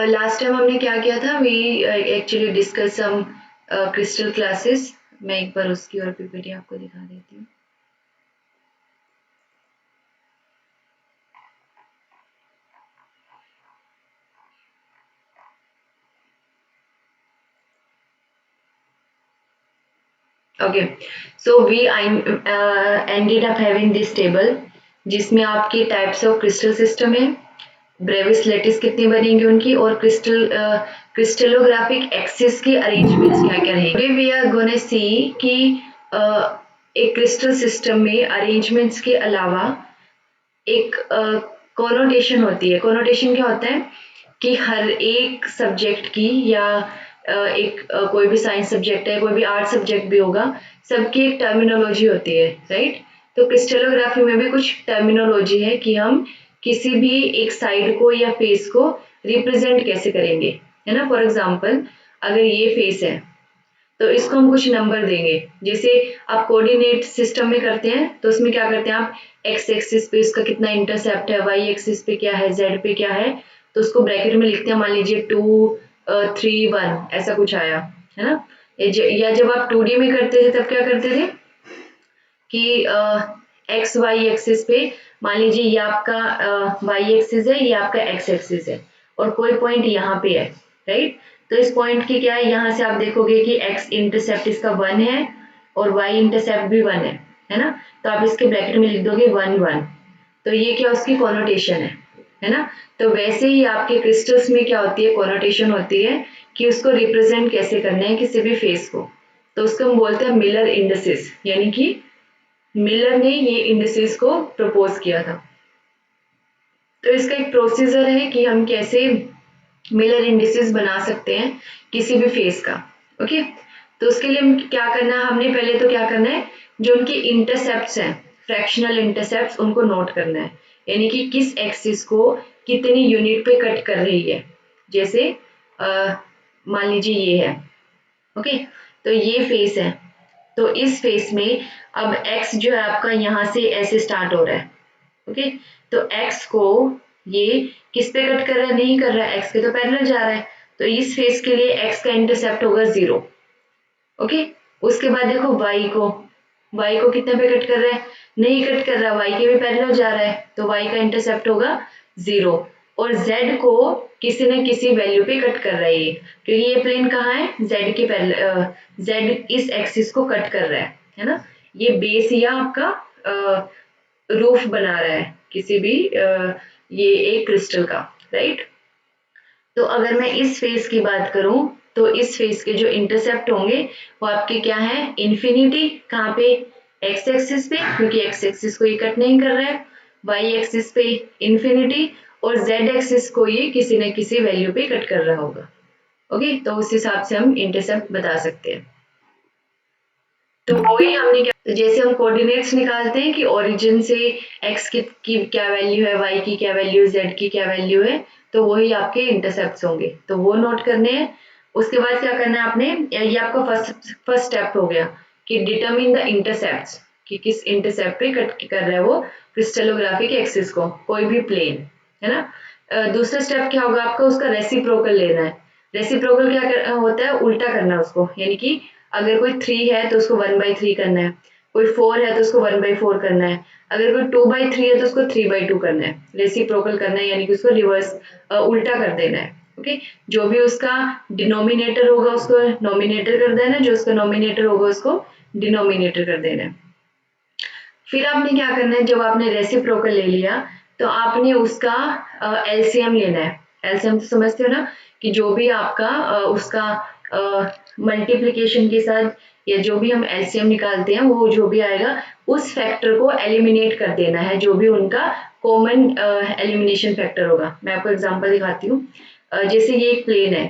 Last time हमने क्या किया था, we actually discuss some crystal classes. मैं एक बार उसकी और पीपीटी आपको दिखा देती हूँ। Okay, so we ended up having this table जिसमें आपके टाइप्स ऑफ क्रिस्टल सिस्टम है, ब्रेविस लेटिस कितनी बनेंगी उनकी, और क्रिस्टलोग्राफिक एक्सिस की अरेंजमेंट्स क्या क्या रहेंगे। वी आर गोना सी कि एक क्रिस्टल सिस्टम में अरेंजमेंट्स के अलावा एक कोनोटेशन होती है। कोनोटेशन क्या होता है कि हर एक सब्जेक्ट की या कोई भी साइंस सब्जेक्ट है, कोई भी आर्ट सब्जेक्ट भी होगा, सबकी एक टर्मिनोलॉजी होती है, राइट। तो क्रिस्टलोग्राफी में भी कुछ टर्मिनोलॉजी है कि हम किसी भी एक साइड को या फेस को रिप्रेजेंट कैसे करेंगे, है ना। फॉर एग्जाम्पल, अगर ये फेस है तो इसको हम कुछ नंबर देंगे। जैसे आप कोऑर्डिनेट सिस्टम में करते हैं तो उसमें क्या करते हैं, आप एक्स एक्सिस पे इसका कितना इंटरसेप्ट है, वाई एक्सिस पे क्या है, जेड पे क्या है, तो उसको ब्रैकेट में लिखते हैं। मान लीजिए 2 3 1 ऐसा कुछ आया, है ना। या जब आप 2D में करते थे तब क्या करते थे कि एक्स वाई एक्सिस पे मान लीजिए ये आपका वाई एक्सिस है, ये आपका एक्स एक्सिस है, और कोई पॉइंट यहाँ पे है, राइट। तो इस पॉइंट की क्या है, यहाँ से आप देखोगे कि एक्स इंटरसेप्ट इसका 1 है और वाई इंटरसेप्ट भी 1 है ना। तो आप इसके ब्रैकेट में लिख दोगे 1 1। तो ये क्या उसकी कॉनोटेशन है ना। तो वैसे ही आपके क्रिस्टल्स में क्या होती है, कॉनोटेशन होती है कि उसको रिप्रेजेंट कैसे करना है किसी भी फेस को। तो उसको हम बोलते हैं मिलर इंडिसेस, यानी कि मिलर ने ये इंडिसेस को प्रपोज किया था। तो इसका एक प्रोसीजर है कि हम कैसे मिलर इंडिसेस बना सकते हैं किसी भी फेस का। ओके, तो उसके लिए हम क्या करना है, हमने पहले तो क्या करना है, जो उनके इंटरसेप्ट्स हैं, फ्रैक्शनल इंटरसेप्ट्स, उनको नोट करना है। यानी कि किस एक्सिस को कितनी यूनिट पे कट कर रही है। जैसे मान लीजिए ये है, ओके, तो ये फेस है, तो इस फेस में अब x जो है आपका यहाँ से ऐसे स्टार्ट हो रहा है, ओके। तो x को ये किस पे कट कर रहा है, नहीं कर रहा है, x के तो पैरेलल जा रहा है। तो इस फेस के लिए x का इंटरसेप्ट होगा 0, ओके। उसके बाद देखो y को कितने पे कट कर रहा है, नहीं कट कर रहा, y के भी पैरेलल जा रहा है, तो y का इंटरसेप्ट होगा 0। और z को किसी न किसी वैल्यू पे कट कर रहा है ये, क्योंकि ये प्लेन कहाँ है, z के पैरेलल, z इस एक्सिस को कट कर रहा है ना। ये बेस या आपका रूफ बना रहा है किसी भी ये एक क्रिस्टल का, राइट। तो अगर मैं इस फेस की बात करूं तो इस फेस के जो इंटरसेप्ट होंगे वो आपके क्या है, इन्फिनिटी, कहाँ पे, एक्स एक्सिस पे, क्योंकि एक्स एक्सिस को ये कट नहीं कर रहा है, वाई एक्सिस पे इन्फिनिटी, और जेड एक्सिस को ये किसी न किसी वैल्यू पे कट कर रहा होगा, ओके। तो उस हिसाब से हम इंटरसेप्ट बता सकते हैं। तो वही हमने क्या, तो जैसे हम कोऑर्डिनेट्स निकालते हैं कि ओरिजिन से एक्स की क्या वैल्यू है, वाई की क्या वैल्यू है, जेड की क्या वैल्यू है, तो वही आपके इंटरसेप्ट्स होंगे, तो वो नोट करने हैं। उसके बाद क्या करना है आपने, ये आपका फर्स्ट स्टेप हो गया कि डिटरमिन द इंटरसेप्ट्स, कि किस इंटरसेप्ट पे कट कर रहा है वो क्रिस्टलोग्राफिक एक्सिस को, कोई भी प्लेन, है ना। दूसरा स्टेप क्या होगा आपका, उसका रेसिप्रोकल लेना है। रेसिप्रोकल क्या होता है, उल्टा करना उसको, यानी कि अगर कोई 3 है तो उसको 1/3 करना है, कोई 4 है तो उसको 1/4 करना है, अगर कोई 2/3 है तो उसको 3/2 करना है। रेसिप्रोकल करना है यानी कि उसको रिवर्स, उल्टा कर देना है, ओके। जो भी उसका डिनोमिनेटर होगा उसको नोमिनेटर कर देना है, जो उसका नोमिनेटर होगा उसको डिनोमिनेटर कर देना है। फिर आपने क्या करना है, जब आपने रेसिप्रोकल ले लिया तो आपने उसका एलसीएम लेना है। एलसीएम तो समझते हो ना, कि जो भी आपका उसका मल्टीप्लिकेशन के साथ या जो भी हम एलसीएम निकालते हैं वो जो भी आएगा उस फैक्टर को एलिमिनेट कर देना है, जो भी उनका कॉमन एलिमिनेशन फैक्टर होगा। मैं आपको एग्जांपल दिखाती हूँ। जैसे ये एक प्लेन है,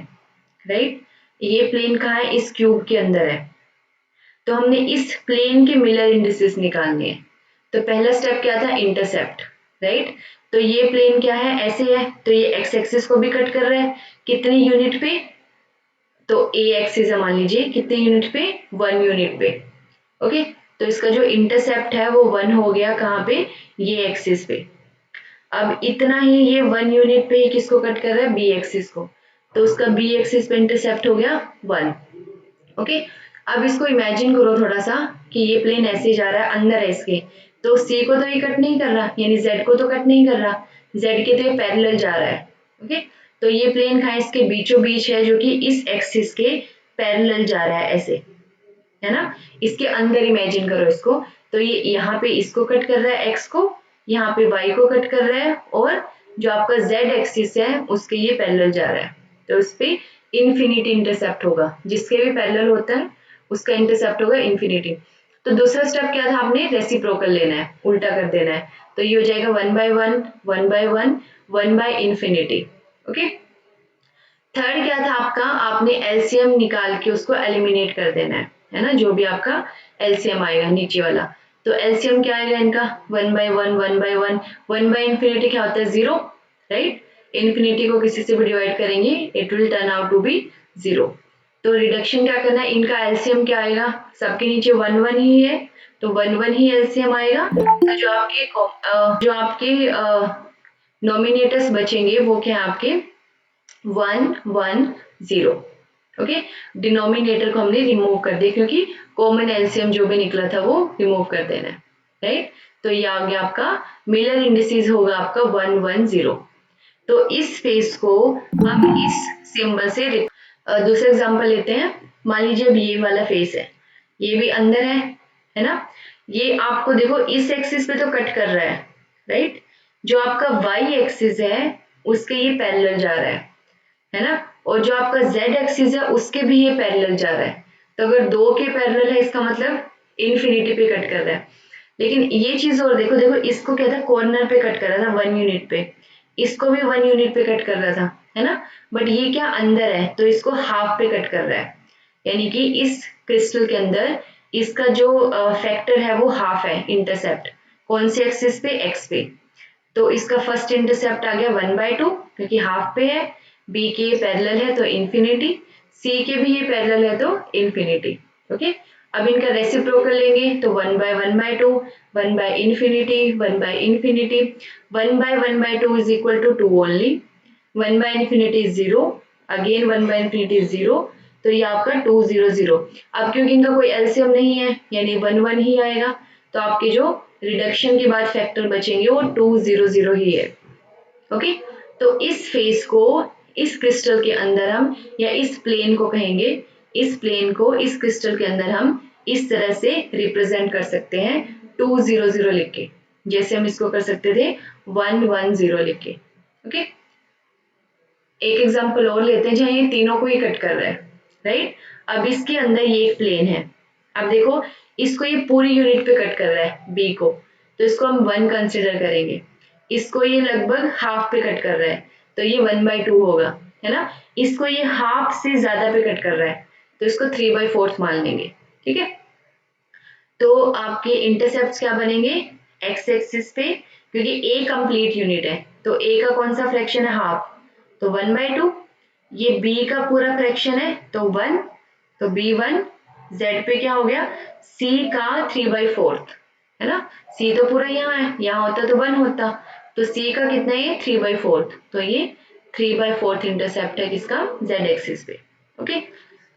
राइट, ये प्लेन कहाँ है, इस क्यूब के अंदर है, तो हमने इस प्लेन के मिलर इंडिसेस निकालने हैं। तो पहला स्टेप क्या था, इंटरसेप्ट, राइट। तो ये प्लेन क्या है, ऐसे है, तो ये एक्स एक्सिस को भी कट कर रहा है, कितनी यूनिट पे, तो ए एक्सिस है, मान लीजिए कितने यूनिट पे, 1 यूनिट पे, ओके। तो इसका जो इंटरसेप्ट है वो 1 हो गया, कहाँ पे, ये एक्सिस पे। अब इतना ही ये 1 यूनिट पे ही किसको कट कर रहा है, बी एक्सिस को। तो उसका बी एक्सिस पे इंटरसेप्ट हो गया 1। ओके, अब इसको इमेजिन करो थोड़ा सा कि ये प्लेन ऐसे जा रहा है, अंदर है इसके, तो सी को तो ये कट नहीं कर रहा, यानी जेड को तो कट नहीं कर रहा, जेड के तो ये पैरेलल जा रहा है। ओके, तो ये प्लेन कहाँ इसके बीचों बीच है, जो कि इस एक्सिस के पैरेलल जा रहा है ऐसे, है ना। इसके अंदर इमेजिन करो इसको, तो ये यहाँ पे इसको कट कर रहा है एक्स को, यहाँ पे वाई को कट कर रहा है, और जो आपका जेड एक्सिस है उसके ये पैरेलल जा रहा है, तो इस पे इन्फिनिटी इंटरसेप्ट होगा, जिसके भी पैरेलल होता है उसका इंटरसेप्ट होगा इन्फिनिटी। तो दूसरा स्टेप क्या था, आपने रेसिप्रोकल लेना है, उल्टा कर देना है, तो ये हो जाएगा 1/1 1/1 1/इन्फिनिटी। ओके, थर्ड क्या था आपका, आपने एलसीएम निकाल के उसको एलिमिनेट कर देना है ना, जो भी आपका एलसीएम आएगा नीचे वाला। तो एलसीएम क्या आएगा इनका, 1/1 1/1 1/इन्फिनिटी क्या होता है 0, राइट। इन्फिनिटी को किसी से भी डिवाइड करेंगे it will turn out to be 0। तो रिडक्शन क्या करना है, इनका एलसीएम क्या आएगा, सबके नीचे 1 1 ही है, तो 1 1 ही एलसीएम आएगा। तो जो आपके नॉमिनेटर्स बचेंगे वो क्या है आपके 1 1 0। ओके, डिनोमिनेटर को हमने रिमूव कर दिया क्योंकि कॉमन एलसीएम जो भी निकला था वो रिमूव कर देना है, राइट। तो ये आ गया आपका मिलर इंडिसेस होगा आपका 1 1 0। तो इस फेस को हम इस सिंबल से दूसरा एग्जांपल लेते हैं। मान लीजिए अब ये वाला फेस है, ये भी अंदर है ना। ये आपको देखो इस एक्सिस पे तो कट कर रहा है, राइट। जो आपका वाई एक्सिस है उसके ये पैरेलल जा रहा है ना, और जो आपका z एक्सिस है उसके भी ये पैरेलल जा रहा है। तो अगर दो के पैरेलल है इसका मतलब इन्फिनिटी पे कट कर रहा है। लेकिन ये चीज और देखो, देखो इसको क्या था, कॉर्नर पे कट कर रहा था 1 यूनिट पे, इसको भी 1 यूनिट पे कट कर रहा था, है ना। बट ये क्या अंदर है तो इसको हाफ पे कट कर रहा है, यानी कि इस क्रिस्टल के अंदर इसका जो फैक्टर है वो हाफ है इंटरसेप्ट, कौन से एक्सिस पे, एक्स पे। तो इसका फर्स्ट इंटरसेप्ट आ गया 1/2 क्योंकि हाफ पे है, बी के ये पैरेलल है तो इन्फिनिटी, सी के भी ये पैरेलल है तो इन्फिनिटी। ओके, अब इनका रेसिप्रोकल लेंगे तो 1/1/2 1/इन्फिनिटी 1/इन्फिनिटी 1/1/2 इज इक्वल टू 2 ओनली, 1/इन्फिनिटी 0, अगेन 1/इन्फिनिटी 0, तो ये आपका 2 0 0। अब क्योंकि इनका कोई एलसीएम नहीं है यानी 1 1 ही आएगा, तो आपके जो रिडक्शन के बाद फैक्टर बचेंगे वो 2 0 0 ही है। ओके, तो इस फेस को इस क्रिस्टल के अंदर हम, या इस प्लेन को कहेंगे, इस प्लेन को इस क्रिस्टल के अंदर हम इस तरह से रिप्रेजेंट कर सकते हैं 2 0 0 लिख के, जैसे हम इसको कर सकते थे 1 1 0 लिख के। ओके, एक एग्जांपल और लेते हैं जहां ये तीनों को ही कट कर रहा है, राइट। अब इसके अंदर ये एक प्लेन है, अब देखो इसको ये पूरी यूनिट पे कट कर रहा है बी को, तो इसको हम 1 कंसिडर करेंगे। इसको ये लगभग हाफ पे कट कर रहा है तो ये 1/2 होगा, है ना। इसको ये हाफ से ज्यादा पे कट कर रहा है तो इसको 3/4 मान लेंगे, ठीक है। तो आपके इंटरसेप्ट क्या बनेंगे, एक्स एक्सिस पे, क्योंकि ए कंप्लीट यूनिट है तो ए का कौन सा फ्रैक्शन है, हाफ, तो 1/2। ये बी का पूरा फ्रैक्शन है तो 1, तो b1। जेड पे क्या हो गया, सी का 3/4, है ना। सी तो पूरा यहाँ है, यहाँ होता तो 1 होता, तो सी का कितना है 3/4, तो ये 3/4 इंटरसेप्ट है किसका, जेड एक्सिस पे। ओके,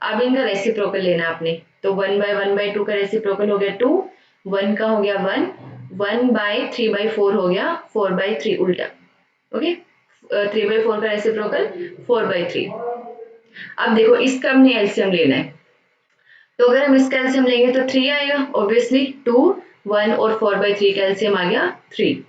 अब इनका रेसिप्रोकल लेना आपने, तो 1/1/2 का रेसिप्रोकल हो गया 2, 1 का हो गया 1, 1/3/4 हो गया 4/3 उल्टा। ओके, 3/4 का रेसिप्रोकल 4/3। अब देखो इसका हमने एलसीएम लेना है, तो अगर हम इसका एलसीएम लेंगे तो 3 आएगा ऑब्वियसली, 2 1 और 4/3 का एलसीएम आ गया 3,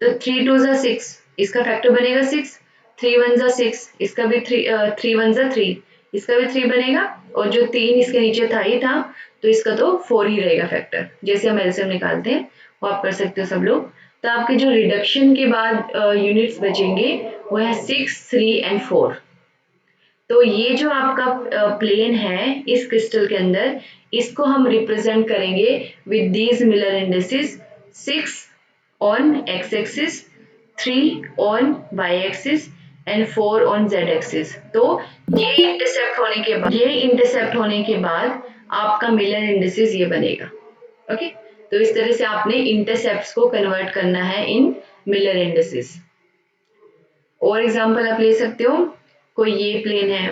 तो 3 2 जा 6, इसका फैक्टर बनेगा 6, 3 1 जा 6, इसका भी 3 1 जा 3, इसका भी 3 बनेगा, और जो 3 इसके नीचे था ही था तो इसका तो 4 ही रहेगा फैक्टर, जैसे हम एलसीएम निकालते हैं वो आप कर सकते हो सब लोग। तो आपके जो रिडक्शन के बाद यूनिट्स बचेंगे वो है 6 3 एंड 4। तो ये जो आपका प्लेन है इस क्रिस्टल के अंदर, इसको हम रिप्रेजेंट करेंगे with these Miller indices, 6 on x axis, 3 on y axis and 4 on z axis. तो ये इंटरसेप्ट होने के बाद आपका मिलर इंडिसेस ये बनेगा। ओके, तो इस तरह से आपने इंटरसेप्ट्स को कन्वर्ट करना है इन मिलर इंडिसेस। और एग्जांपल आप ले सकते हो, कोई ये प्लेन है,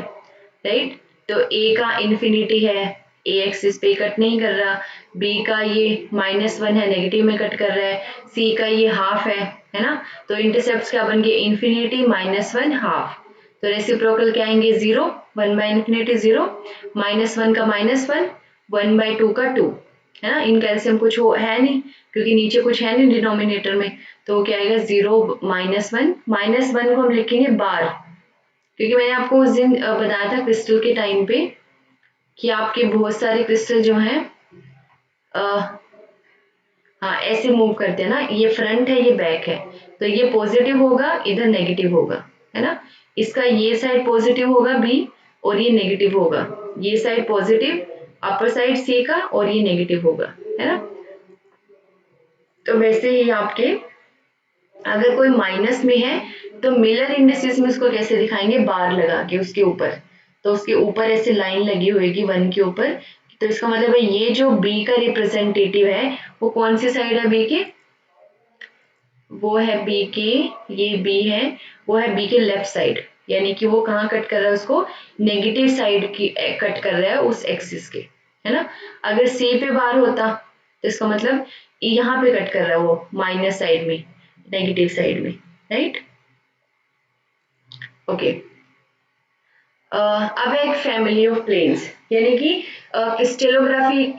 राइट। तो ए का इन्फिनिटी है, ए एक्सिस पे कट नहीं कर रहा, बी का ये -1 है, नेगेटिव में कट कर रहा है, सी का ये हाफ है ना। तो इंटरसेप्ट क्या बन गए, इन्फिनिटी -1 हाफ। तो रेसिप्रोकल क्या आएंगे, 0, 1/∞ 0, -1 का -1, 1/2 का 2, है ना। इन कैल्शियम कुछ हो है नहीं, क्योंकि नीचे कुछ है नहीं डिनोमिनेटर में, तो क्या आएगा 0 -1, -1 को हम लिखेंगे बार, क्योंकि मैंने आपको उस दिन बताया था क्रिस्टल के टाइम पे कि आपके बहुत सारे क्रिस्टल जो हैं हाँ ऐसे मूव करते हैं ना, ये फ्रंट है ये बैक है, तो ये पॉजिटिव होगा इधर नेगेटिव होगा, है ना। इसका ये साइड पॉजिटिव होगा बी, और ये नेगेटिव होगा, ये साइड पॉजिटिव अपर साइड सी का, और ये नेगेटिव होगा, है ना। तो वैसे ही आपके अगर कोई माइनस में है तो मिलर इंडिसेस में उसको कैसे दिखाएंगे, बार लगा के उसके ऊपर, तो उसके ऊपर ऐसे लाइन लगी होगी 1 के ऊपर, तो इसका मतलब है ये जो बी का रिप्रेजेंटेटिव है वो कौन सी साइड है बी के, वो है बी के, ये बी है, वो है बी के लेफ्ट साइड, यानी कि वो कहाँ कट कर रहा है उसको, नेगेटिव साइड की कट कर रहा है उस एक्सिस के, है ना। अगर सी पे बार होता तो इसका मतलब यहाँ पे कट कर रहा है वो माइनस साइड में, नेगेटिव साइड में, राइट। ओके, अब है एक फैमिली ऑफ प्लेन्स, यानी कि क्रिस्टलोग्राफी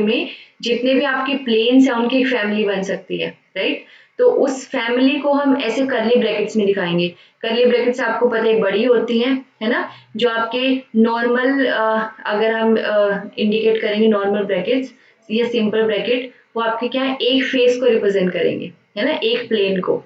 में जितने भी आपके प्लेन्स हैं उनकी एक फैमिली बन सकती है, राइट। तो उस फैमिली को हम ऐसे करली ब्रैकेट्स में दिखाएंगे। करली ब्रैकेट्स आपको पता है बड़ी होती हैं, है ना, जो आपके नॉर्मल अगर हम इंडिकेट करेंगे नॉर्मल ब्रैकेट्स या सिंपल ब्रैकेट, वो आपके क्या है, एक फेस को रिप्रेजेंट करेंगे, है ना, एक प्लेन को।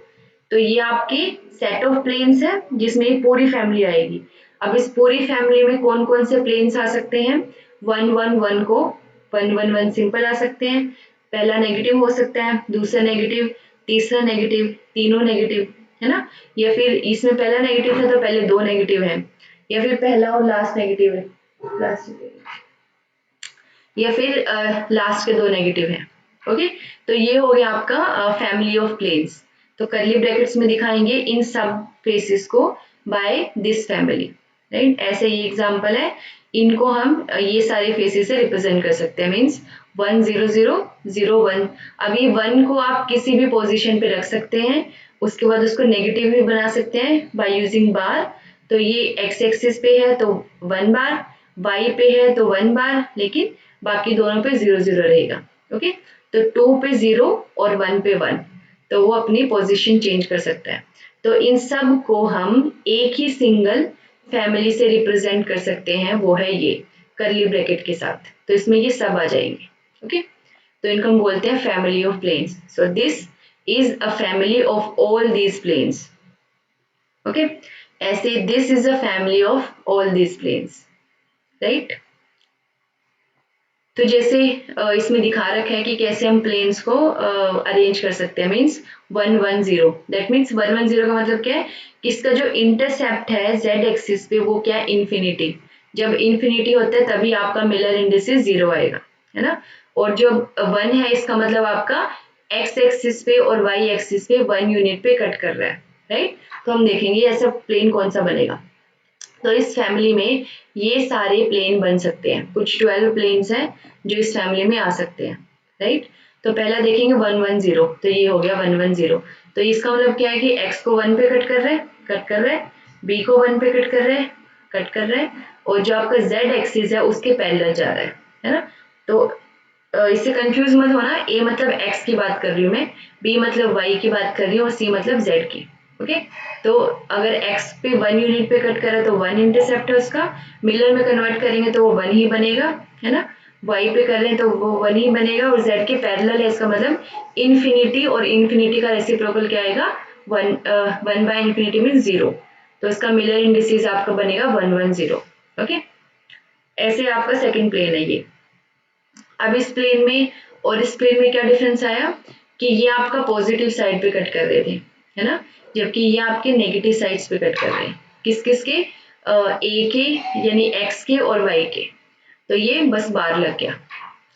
तो ये आपकी सेट ऑफ प्लेन्स है जिसमें पूरी फैमिली आएगी। अब इस पूरी फैमिली में कौन कौन से प्लेन्स आ सकते हैं, 1 1 1 को 1 1 1 सिंपल आ सकते हैं, पहला नेगेटिव हो सकता है, दूसरा नेगेटिव, तीसरा नेगेटिव, तीनों नेगेटिव, है ना। या फिर इसमें पहला नेगेटिव था तो पहले 2 नेगेटिव है, या फिर पहला और लास्ट नेगेटिव है, या फिर लास्ट के 2 नेगेटिव हैं। ओके, तो ये हो गया आपका फैमिली ऑफ प्लेन्स। तो करली ब्रैकेट्स में दिखाएंगे इन सब फेसेस को बाय दिस फैमिली, राइट। ऐसे ये एग्जांपल है, इनको हम ये सारे फेसेस से रिप्रेजेंट कर सकते हैं, मींस 1 0 0 0 1। अभी 1 को आप किसी भी पोजीशन पे रख सकते हैं, उसके बाद उसको नेगेटिव भी बना सकते हैं बाय यूजिंग बार। तो ये एक्स एक्सिस पे है तो 1 बार, वाई पे है तो 1 बार, लेकिन बाकी दोनों पे 0 0 रहेगा। ओके, तो 2 पे 0 और 1 पे 1, तो वो अपनी पोजीशन चेंज कर सकता है। तो इन सब को हम एक ही सिंगल फैमिली से रिप्रेजेंट कर सकते हैं, वो है ये करली ब्रैकेट के साथ, तो इसमें ये सब आ जाएंगे। ओके, तो इनको हम बोलते हैं family of planes. So this is a family of all these planes. Okay, ऐसे this is a family of all these planes, right. तो जैसे इसमें दिखा रखा है कि कैसे हम प्लेन्स को अरेंज कर सकते हैं, मीन्स 1 1 0, दैट मीन्स 1 1 0 का मतलब क्या है कि इसका जो इंटरसेप्ट है जेड एक्सिस पे वो क्या है, इन्फिनिटी। जब इन्फिनिटी होता है तभी आपका मिलर इंडिसेस 0 आएगा, है ना। और जो 1 है इसका मतलब आपका एक्स एक्सिस पे और वाई एक्सिस पे 1 यूनिट पे कट कर रहा है, राइट। तो हम देखेंगे ऐसा प्लेन कौन सा बनेगा। तो इस फैमिली में ये सारे प्लेन बन सकते हैं, कुछ 12 प्लेन्स हैं जो इस फैमिली में आ सकते हैं, राइट। तो पहला देखेंगे 1 1 0, तो ये हो गया 1 1 0। तो इसका मतलब क्या है कि x को 1 पे कट कर रहे हैं, b को 1 पे कट कर रहे हैं, और जो आपका z एक्सिस है उसके पैरेलल जा रहा है ना। तो इससे कंफ्यूज मत होना, a मतलब x की बात कर रही हूँ मैं, b मतलब y की बात कर रही हूँ, और c मतलब z की। ओके, तो अगर x पे 1 यूनिट पे कट करा तो 1 इंटरसेप्ट है उसका, मिलर में कन्वर्ट करेंगे तो वो 1 ही बनेगा, है ना। y पे कर रहे हैं तो वो 1 ही बनेगा, और z के पैरेलल है, इसका मतलब इन्फिनिटी, और इन्फिनिटी का रेसिप्रोकल क्या आएगा, 1 बाय इन्फिनिटी मीन 0। तो इसका मिलर इंडिसेस आपका बनेगा 1 1 0। ओके, ऐसे आपका सेकंड प्लेन है ये। अब इस प्लेन में और इस प्लेन में क्या डिफरेंस आया कि ये आपका पॉजिटिव साइड पे कट कर रहे थे, है ना, जबकि ये आपके नेगेटिव साइड्स पे कट कर रहे हैं, किस किस के, ए के यानी एक्स के और वाई के। तो ये बस बार लग गया,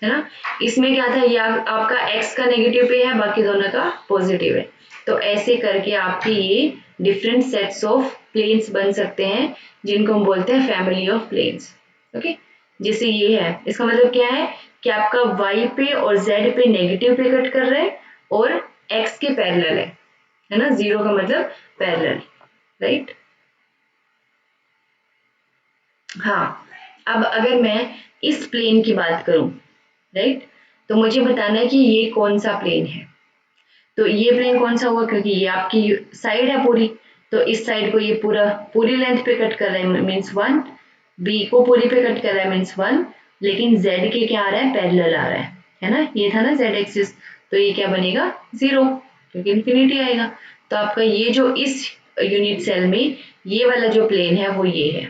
है ना। इसमें क्या था, ये आपका एक्स का नेगेटिव पे है, बाकी दोनों का पॉजिटिव है। तो ऐसे करके आपकी ये डिफरेंट सेट्स ऑफ प्लेन्स बन सकते हैं जिनको हम बोलते हैं फैमिली ऑफ प्लेन्स। ओके, जैसे ये है, इसका मतलब क्या है कि आपका y पे और z पे नेगेटिव पे कट कर रहा है और x के पैरेलल है ना, जीरो का मतलब पैरेलल, राइट। हाँ, अब अगर मैं इस प्लेन की बात करूं, राइट, तो मुझे बताना है कि ये कौन सा प्लेन है। तो ये प्लेन कौन सा हुआ, क्योंकि ये आपकी साइड है पूरी, तो इस साइड को ये पूरी लेंथ पे कट कर रहा है मीन्स 1, बी को पूरी पे कट कर रहा है मीन्स 1, लेकिन z के क्या आ रहा है, पैरेलल आ रहा है ना, ये था ना z एक्सिस, तो ये क्या बनेगा, 0, क्योंकि इन्फिनिटी आएगा। तो आपका ये जो इस यूनिट सेल में ये वाला जो प्लेन है वो ये है,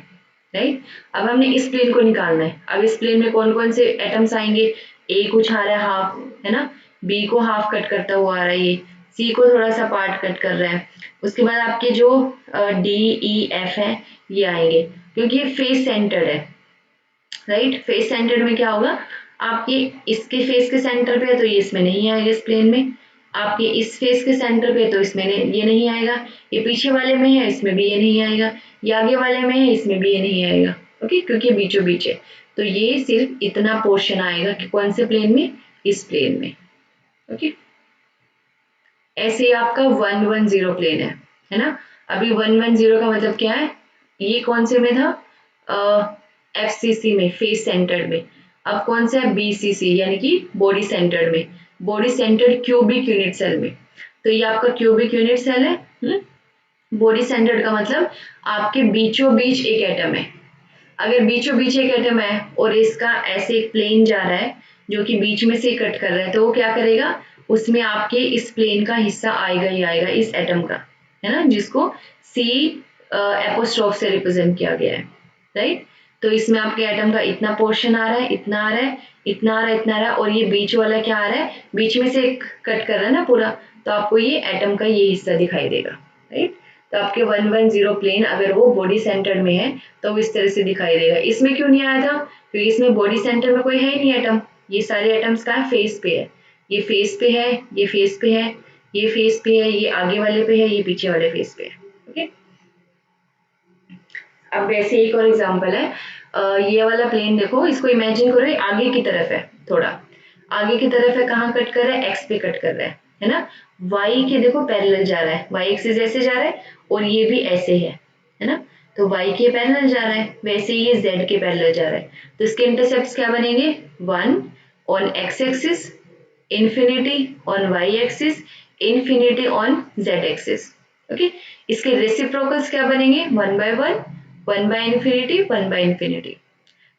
राइट। अब हमने इस प्लेन को निकालना है। अब इस प्लेन में कौन कौन से एटम्स आएंगे, ए कुछ आ रहा है हाफ, है ना, बी को हाफ कट करता हुआ आ रहा है, ये सी को थोड़ा सा पार्ट कट कर रहा है, उसके बाद आपके जो डी ई एफ है ये आएंगे, क्योंकि ये फेस सेंटर्ड है, राइट। फेस सेंटर्ड में क्या होगा, आपके इसके फेस के सेंटर पे है तो ये इसमें नहीं आएगा इस प्लेन में, आपके इस फेस के सेंटर पे तो इसमें ये नहीं आएगा, ये पीछे वाले में है इसमें भी ये नहीं आएगा, ये आगे वाले में है इसमें भी ये नहीं आएगा, ओके, क्योंकि बीचों बीच है। तो ये सिर्फ इतना पोर्शन आएगा कि कौन से प्लेन में, इस प्लेन में, ओके। ऐसे आपका 110 प्लेन है ना। अभी 110 का मतलब क्या है, ये कौन से में था, एफसीसी में, फेस सेंटर्ड में। अब कौन सा है, बीसीसी यानी कि बॉडी सेंटर्ड में, body centred cubic unit cell में। तो ये आपका क्यूबिक यूनिट सेल है। बॉडी सेंटर्ड का मतलब आपके बीचों बीच एक एटम है। अगर बीचों बीच एक एटम है और इसका ऐसे एक प्लेन जा रहा है जो कि बीच में से कट कर रहा है, तो वो क्या करेगा, उसमें आपके इस प्लेन का हिस्सा आएगा ही आएगा, इस एटम का, है ना, जिसको सी एपोस्ट्रोफ से रिप्रेजेंट किया गया है, राइट। तो इसमें आपके एटम का इतना पोर्शन आ रहा है, इतना आ रहा है, इतना आ रहा है, इतना आ रहा है, और ये बीच वाला क्या आ रहा है, बीच में से कट कर रहा है ना पूरा, तो आपको ये एटम का ये हिस्सा दिखाई देगा, राइट। तो आपके 110 प्लेन अगर वो बॉडी सेंटर में है तो वो इस तरह से दिखाई देगा। इसमें क्यों नहीं आया था, क्योंकि इसमें बॉडी सेंटर में कोई है ही नहीं एटम, ये सारे एटम्स का फेस पे है, ये फेस पे है, ये फेस पे है, ये फेस पे है, ये आगे वाले पे है, ये पीछे वाले फेस पे है, ओके। अब वैसे एक और एग्जांपल है, ये वाला प्लेन देखो, इसको इमेजिन करो ये आगे की तरफ है, थोड़ा आगे की तरफ है, कहाँ कट कर रहा है, एक्स पे कट कर रहा है ना, वाई के देखो पैरेलल जा रहा है, वाई एक्सिस ऐसे जा रहा है और ये भी ऐसे है ना, तो वाई के पैरेलल जा रहा है, वैसे ये जेड के पैरेलल जा रहा है, तो इसके इंटरसेप्ट क्या बनेंगे, 1 on x axis, infinity on y axis, infinity on z axis, okay. इसके रेसिप्रोकल्स क्या बनेंगे, 1/1, 1/इन्फिनिटी, 1/इन्फिनिटी।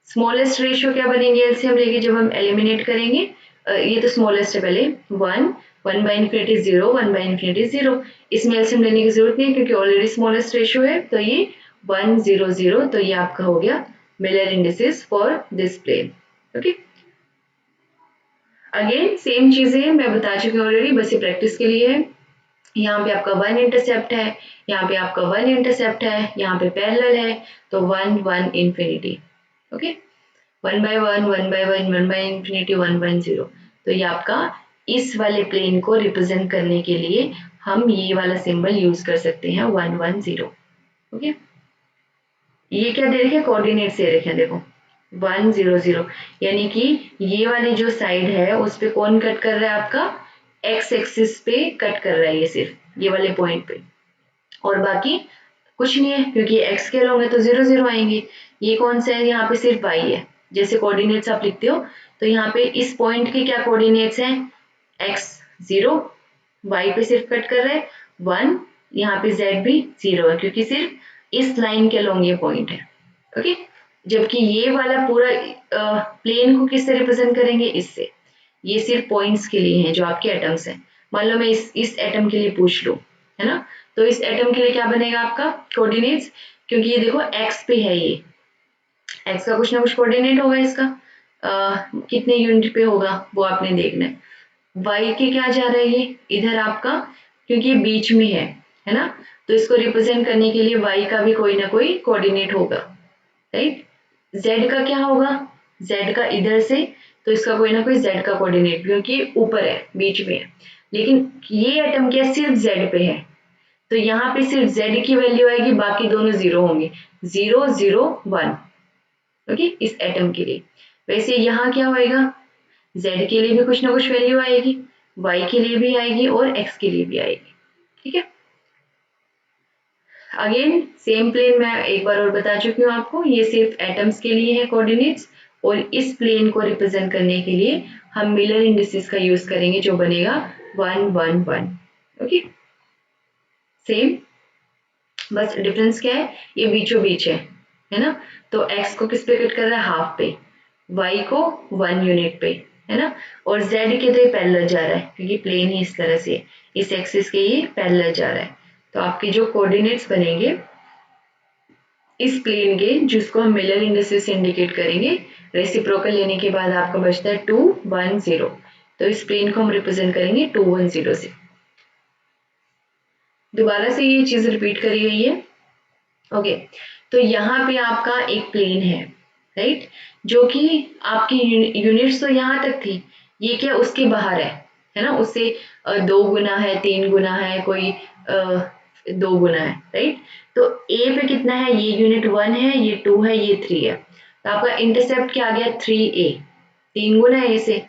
स्मॉलेस्ट रेशियो क्या बनेंगे एलसीएम लेके जब हम एलिमिनेट करेंगे, ये तो स्मॉलेस्ट है पहले, 1, 1/इन्फिनिटी 0, 1/इन्फिनिटी 0। इसमें एलसीएम लेने की जरूरत नहीं है क्योंकि ऑलरेडी स्मॉलेस्ट रेशियो है, तो ये 1 0 0, तो ये आपका हो गया Miller indices for this plane, okay. Again same चीजें मैं बता चुकी हूँ ऑलरेडी, बस ये प्रैक्टिस के लिए है। यहाँ पे आपका 1 इंटरसेप्ट है, यहाँ पे आपका 1 इंटरसेप्ट है, यहाँ पे पैरेलल है, तो 1 1 इन्फिनिटी, ओके, 1/1, 1/1, 1/इन्फिनिटी, 1/0। तो ये आपका इस वाले प्लेन को रिप्रेजेंट करने के लिए हम ये वाला सिंबल यूज कर सकते हैं, 110, ओके। ये क्या दे रखे, कोऑर्डिनेट्स दे रखे हैं देखो, 1 0 0, यानी कि ये वाली जो साइड है उस पे कौन कट कर रहा है, आपका एक्स एक्सिस पे कट कर रहा है, ये सिर्फ ये वाले पॉइंट पे, और बाकी कुछ नहीं है, क्योंकि एक्स के लोग तो 0 0 आएंगे। ये कौन सा है, यहाँ पे सिर्फ वाई है, जैसे कोऑर्डिनेट्स आप लिखते हो, तो यहाँ पे इस पॉइंट के क्या कोऑर्डिनेट्स हैं, एक्स 0, वाई पे सिर्फ कट कर रहे हैं 1, यहाँ पे जेड भी 0 है, क्योंकि सिर्फ इस लाइन के अलोंग ये पॉइंट है, ओके। जबकि ये वाला पूरा प्लेन को किससे रिप्रेजेंट करेंगे, इससे। ये सिर्फ पॉइंट्स के लिए हैं जो आपके एटम्स हैं। मान लो मैं इस एटम के लिए पूछ लूं, है ना, तो इस एटम के लिए क्या बनेगा आपका कोऑर्डिनेट्स, क्योंकि ये देखो एक्स पे है, ये एक्स का कुछ ना कुछ कोऑर्डिनेट होगा इसका, कितने यूनिट पे होगा वो आपने देखना है। वाई के क्या जा रहा है, ये इधर आपका, क्योंकि ये बीच में है ना, तो इसको रिप्रेजेंट करने के लिए वाई का भी कोई ना कोई कोऑर्डिनेट होगा, राइट। जेड का क्या होगा, जेड का इधर से, तो इसका कोई ना कोई जेड का कोऑर्डिनेट, क्योंकि ऊपर है बीच में है, लेकिन ये एटम क्या सिर्फ जेड पे है, तो यहाँ पे सिर्फ z की वैल्यू आएगी, बाकी दोनों 0 होंगे, 0 0 1। ओके, इस एटम के लिए। वैसे यहाँ क्या होएगा, z के लिए भी कुछ ना कुछ वैल्यू आएगी, y के लिए भी आएगी और x के लिए भी आएगी। ठीक है, अगेन सेम प्लेन मैं एक बार और बता चुकी हूँ आपको, ये सिर्फ एटम्स के लिए है कोऑर्डिनेट्स, और इस प्लेन को रिप्रेजेंट करने के लिए हम मिलर इंडिसेस का यूज करेंगे, जो बनेगा 1 1 1। ओके, सेम, बस डिफरेंस क्या है, ये बीचों बीच है ना। तो x को किस पे कट कर रहा है, हाफ पे, y को 1 यूनिट पे, है ना, और z के तो पैरेलल जा रहा है क्योंकि प्लेन ही इस तरह से इस एक्सिस के ये पैरेलल जा रहा है। तो आपके जो कोऑर्डिनेट्स बनेंगे इस प्लेन के, जिसको हम मिलर इंडिसेस से इंडिकेट करेंगे, रेसिप्रोकल लेने के बाद आपका बचता है 2 1 0। तो इस प्लेन को हम रिप्रेजेंट करेंगे 2 1 0 से। दोबारा से ये चीज रिपीट करी गई है। ओके, तो यहाँ पे आपका एक प्लेन है, राइट, जो कि आपकी यूनिट्स तो यहाँ तक थी, ये क्या उसके बाहर है ना, उससे 2 गुना है, 3 गुना है, कोई 2 गुना है, राइट। तो ए पे कितना है, ये यूनिट 1 है, ये 2 है, ये 3 है, तो आपका इंटरसेप्ट क्या आ गया 3a, 3 गुना ए से।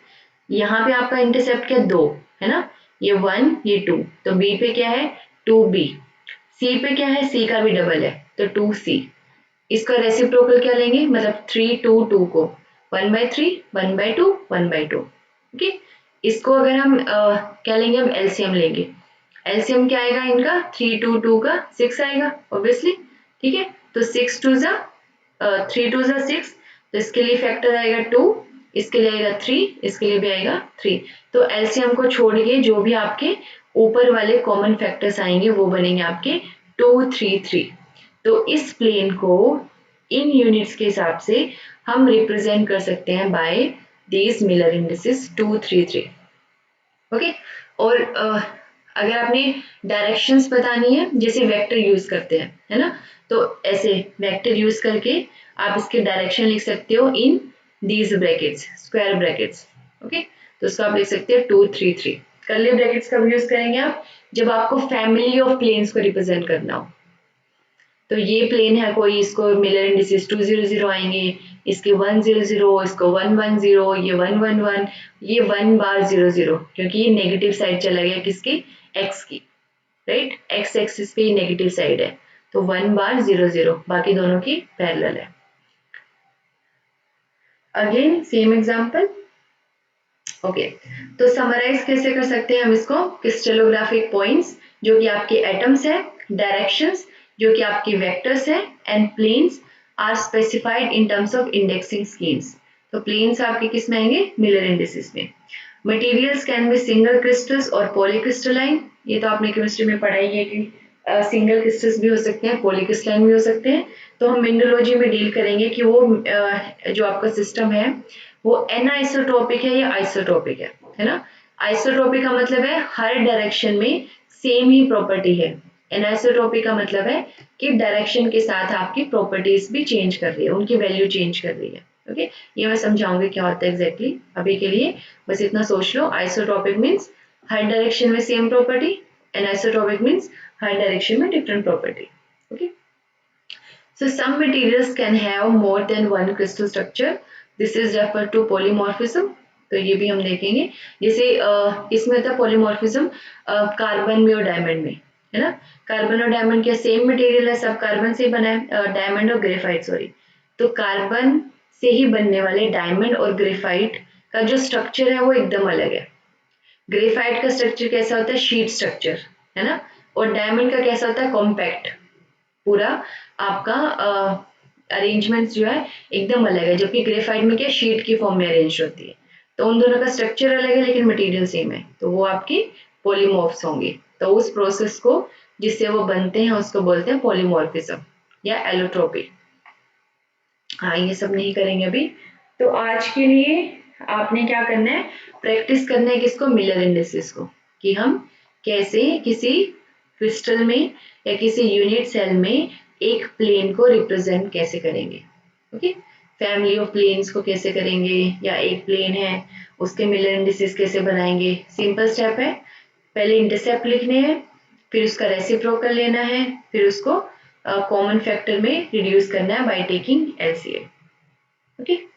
यहाँ पे आपका इंटरसेप्ट क्या 2 है ना, ये 1 ये 2, तो बी पे क्या है 2b, सी पे क्या है, सी का भी डबल है तो 2c। इसका रेसिप्रोकल क्या लेंगे, मतलब 3 2 2 को 1/3 1/2 1/2। ओके, इसको अगर हम क्या लेंगे, हम एलसीएम लेंगे। एलसीएम क्या आएगा इनका, 3 2 2 का 6 आएगा ऑब्वियसली। ठीक है, तो 6 2 जा 3 2 जा 6, तो इसके लिए फैक्टर आएगा 2, इसके लिए आएगा 3, इसके लिए भी आएगा 3। तो एलसीएम को छोड़ के जो भी आपके ऊपर वाले कॉमन फैक्टर्स आएंगे वो बनेंगे आपके 2 3 3। तो इस प्लेन को इन यूनिट्स के हिसाब से हम रिप्रेजेंट कर सकते हैं by these Miller indices 2 3 3। Okay, और अगर आपने डायरेक्शंस बतानी है, जैसे वेक्टर यूज करते हैं, है ना, तो ऐसे वेक्टर यूज करके आप इसके डायरेक्शन लिख सकते हो in these brackets, square brackets. Okay, तो उसको आप लिख सकते हो 2 3 3। कर्ली ब्रैकेट्स कब यूज करेंगे आप, जब आपको फैमिली ऑफ प्लेन्स को रिप्रेजेंट करना हो। तो ये प्लेन है कोई, इसको मिलर इंडिसेस 2 0 0 आएंगे, इसके 1 0 0, इसको 1 1 0, ये 1 1 1, ये 1 बार 0 0, क्योंकि ये नेगेटिव साइड चला गया किसकी, एक्स की, राइट, एक्स एक्सिस पे ये नेगेटिव साइड है, तो 1 बार 0 0, बाकी दोनों की पैरेलल है। Again same example. ओके, तो समराइज कैसे कर सकते हैं हम इसको, क्रिस्टलोग्राफिक पॉइंट्स जो कि आपके एटम्स है, डायरेक्शंस जो कि आपके वेक्टर्स हैं, and planes are specified in terms of indexing schemes. तो प्लेन्स आपके किस में आएंगे, मिलर इंडिसेस में। Materials can be single crystals और पॉलीक्रिस्टलाइन, ये तो आपने केमिस्ट्री में पढ़ा ही है कि सिंगल क्रिस्टल्स भी हो सकते हैं, पॉलीक्रिस्टलाइन भी हो सकते हैं। तो हम मिनरोलॉजी में डील करेंगे कि वो जो आपका सिस्टम है वो एनाइसोट्रोपिक है या आइसोट्रोपिक है ना। आइसोट्रोपिक का मतलब है हर डायरेक्शन में सेम ही प्रॉपर्टी है, एनाइसोट्रोपिक का मतलब है कि डायरेक्शन के साथ आपकी प्रॉपर्टीज भी चेंज कर रही है, उनकी वैल्यू चेंज कर रही है। ओके, ये मैं समझाऊंगी क्या होता है एग्जैक्टली, अभी के लिए बस इतना सोच लो। आइसोट्रोपिक मीन्स हर डायरेक्शन में सेम प्रॉपर्टी, एनाइसोट्रोपिक मीन्स हर डायरेक्शन में different property. Okay, so some materials can have more than one crystal structure, this is referred to polymorphism। तो ये भी हम देखेंगे, जैसे इसमें होता है पॉलीमॉर्फिज्म कार्बन में और डायमंड में, है ना। कार्बन और डायमंड क्या सेम मटेरियल है, सब कार्बन से बना है, डायमंड और ग्रेफाइट सॉरी। तो कार्बन से ही बनने वाले डायमंड और ग्रेफाइट का जो स्ट्रक्चर है वो एकदम अलग है। ग्रेफाइट का स्ट्रक्चर कैसा होता है, शीट स्ट्रक्चर, है ना, और डायमंड का कैसा होता है, कॉम्पैक्ट, पूरा आपका अरेंजमेंट जो है एकदम अलग है, जबकि ग्रेफाइट में क्या शीट की फॉर्म में अरेंज होती है। तो उन दोनों का स्ट्रक्चर अलग है लेकिन मटेरियल सेम है, तो वो आपकी पॉलीमॉर्फ्स होंगे। तो उस प्रोसेस को जिससे वो बनते हैं उसको बोलते हैं पॉलीमॉर्फिज्म या एलोट्रोपी। हाँ, ये सब नहीं करेंगे अभी। तो आज के लिए आपने क्या करना है, प्रैक्टिस करना है किसको, मिलर इंडिसेस को, कि हम कैसे किसी क्रिस्टल में या किसी यूनिट सेल में एक प्लेन को रिप्रेजेंट कैसे करेंगे। ओके, फैमिली ऑफ प्लेन्स को कैसे करेंगे, या एक प्लेन है उसके मिलर इंडिसेस कैसे बनाएंगे। सिंपल स्टेप है, पहले इंटरसेप्ट लिखने हैं, फिर उसका रेसिप्रोकल लेना है, फिर उसको कॉमन फैक्टर में रिड्यूस करना है बाय टेकिंग एलसीएम। ओके।